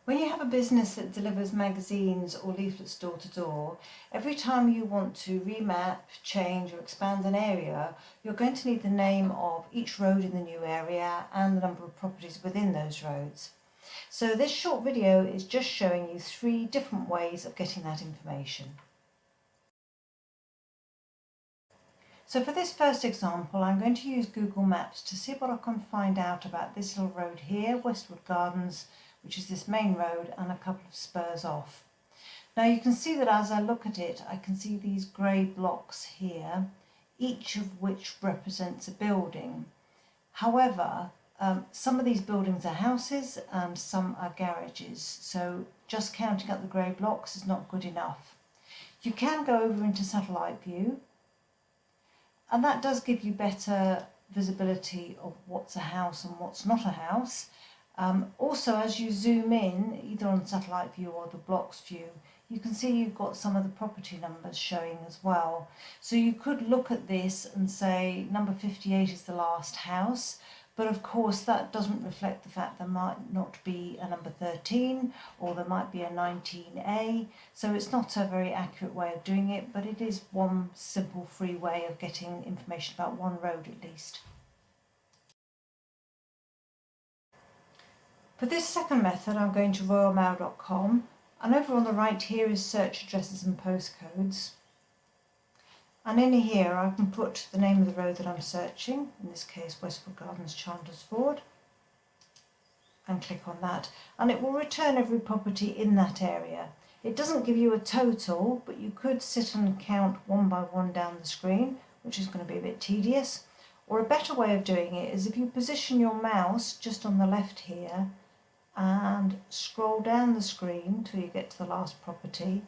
When you have a business that delivers magazines or leaflets door to door, every time you want to remap, change or expand an area, you're going to need the name of each road in the new area and the number of properties within those roads. So this short video is just showing you 3 different ways of getting that information. So for this first example, I'm going to use Google Maps to see what I can find out about this little road here, Westwood Gardens, which is this main road and a couple of spurs off. Now you can see that as I look at it, I can see these grey blocks here, each of which represents a building. However, some of these buildings are houses and some are garages, so just counting up the grey blocks is not good enough. You can go over into satellite view, and that does give you better visibility of what's a house and what's not a house. Also, as you zoom in, either on satellite view or the blocks view, you can see you've got some of the property numbers showing as well. So you could look at this and say number 58 is the last house, but of course that doesn't reflect the fact there might not be a number 13 or there might be a 19A. So it's not a very accurate way of doing it, but it is one simple free way of getting information about one road at least. For this second method, I'm going to royalmail.com, and over on the right here is search addresses and postcodes. And in here I can put the name of the road that I'm searching, in this case Westwood Gardens, Chandler's Ford, and click on that, and it will return every property in that area. It doesn't give you a total, but you could sit and count one by one down the screen, which is going to be a bit tedious. Or a better way of doing it is if you position your mouse just on the left here and scroll down the screen till you get to the last property,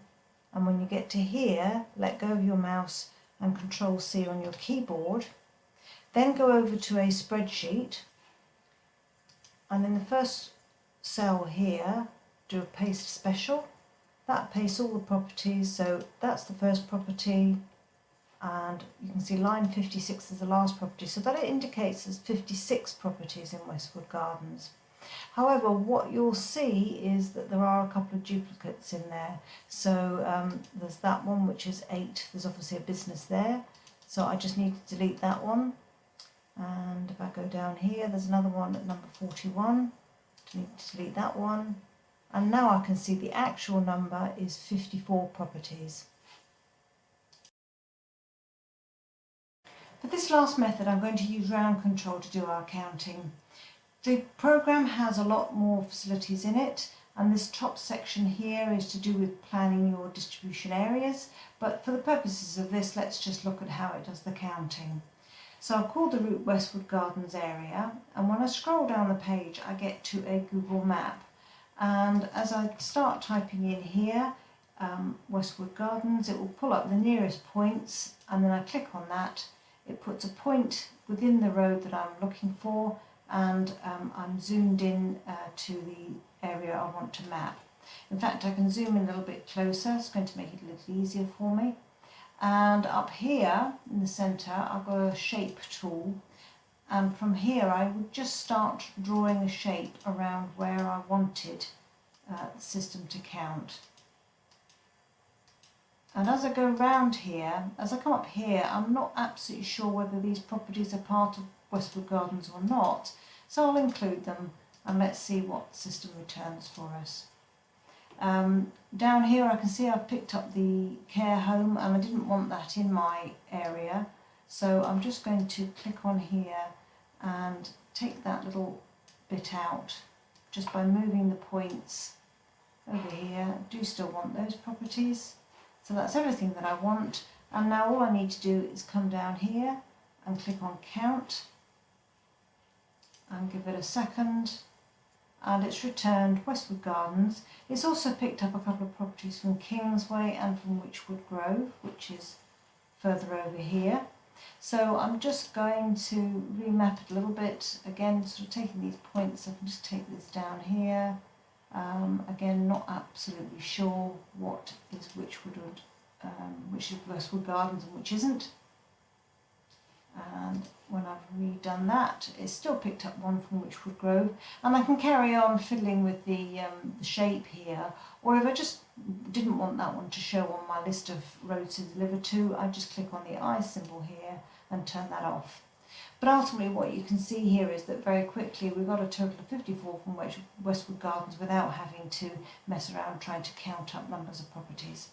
and when you get to here, let go of your mouse and Control C on your keyboard, then go over to a spreadsheet, and in the first cell here do a paste special. That pastes all the properties, so that's the first property, and you can see line 56 is the last property, so that it indicates there's 56 properties in Westwood Gardens. However, what you'll see is that there are a couple of duplicates in there. So there's that one, which is 8. There's obviously a business there, so I just need to delete that one. And if I go down here, there's another one at number 41. I need to delete that one. And now I can see the actual number is 54 properties. For this last method, I'm going to use round control to do our counting. The program has a lot more facilities in it, and this top section here is to do with planning your distribution areas, but for the purposes of this, let's just look at how it does the counting. So I've called the route Westwood Gardens area, and when I scroll down the page I get to a Google map, and as I start typing in here Westwood Gardens, it will pull up the nearest points, and then I click on that. It puts a point within the road that I'm looking for, and I'm zoomed in to the area I want to map. In fact, I can zoom in a little bit closer. It's going to make it a little easier for me. And up here in the centre I've got a shape tool, and from here I would just start drawing a shape around where I wanted the system to count. And as I go around here, as I come up here, I'm not absolutely sure whether these properties are part of Westwood Gardens or not, so I'll include them and let's see what the system returns for us. Down here I can see I've picked up the care home, and I didn't want that in my area, so I'm just going to click on here and take that little bit out just by moving the points over here. I do still want those properties, so that's everything that I want, and now all I need to do is come down here and click on count and give it a second, and it's returned Westwood Gardens. It's also picked up a couple of properties from Kingsway and from Wychwood Grove, which is further over here. So I'm just going to remap it a little bit, again sort of taking these points. I can just take this down here. Again, not absolutely sure what is which is Westwood Gardens and which isn't. And when I've redone that, it's still picked up one from Witchwood Grove, and I can carry on fiddling with the shape here, or if I just didn't want that one to show on my list of roads to deliver to, I just click on the eye symbol here and turn that off. But ultimately what you can see here is that very quickly we got a total of 54 from Westwood Gardens without having to mess around trying to count up numbers of properties.